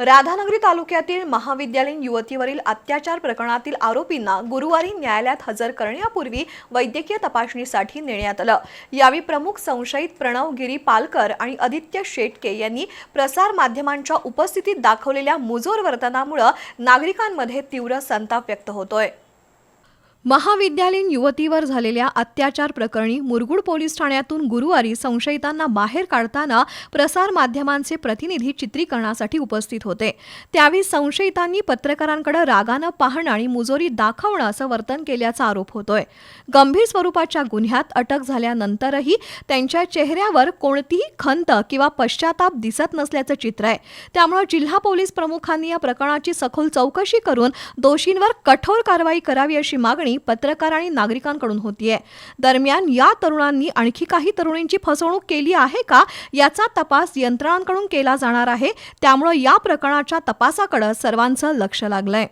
राधानगरी तालुक्यातील महाविद्यालयीन युवतीवरील अत्याचार प्रकरणातील आरोपींना गुरुवारी न्यायालयात हजर करण्यापूर्वी वैद्यकीय तपासणीसाठी नेण्यात आलं। यावेळी प्रमुख संशयित प्रणव गिरी पालकर आणि आदित्य शेटके यांनी प्रसार माध्यमांच्या उपस्थितीत दाखवलेल्या मुजोर वर्तनामुळे नागरिकांमध्ये तीव्र संताप व्यक्त होतोय। महाविद्यालयीन युवतीवर झालेल्या अत्याचार प्रकरणी मुरगुड पोलीस ठाण्यातून गुरुवारी संशयितांना बाहेर काढताना प्रसार माध्यमांचे प्रतिनिधी चित्रीकरणासाठी उपस्थित होते। त्यावेळी संशयितांनी पत्रकारांकडे रागानं पाहणं आणि मुजोरी दाखवणं असं वर्तन केल्याचा आरोप होतोय। गंभीर स्वरूपाच्या गुन्ह्यात अटक झाल्यानंतरही त्यांच्या चेहऱ्यावर कोणतीही खंत किंवा पश्चाताप दिसत नसल्याचं चित्र आहे। त्यामुळे जिल्हा पोलीस प्रमुखांनी या प्रकरणाची सखोल चौकशी करून दोषींवर कठोर कारवाई करावी अशी मागणी पत्रकार आणि नागरिकांकडून होतीये। दरम्यान या तरुणांनी आणखी काही तरुणींची फसवणूक केली आहे का याचा तपास यंत्रणांकडून केला जाणार आहे। त्यामुळे या प्रकरणाच्या तपासाकडे सर्वांचं लक्ष लागलंय।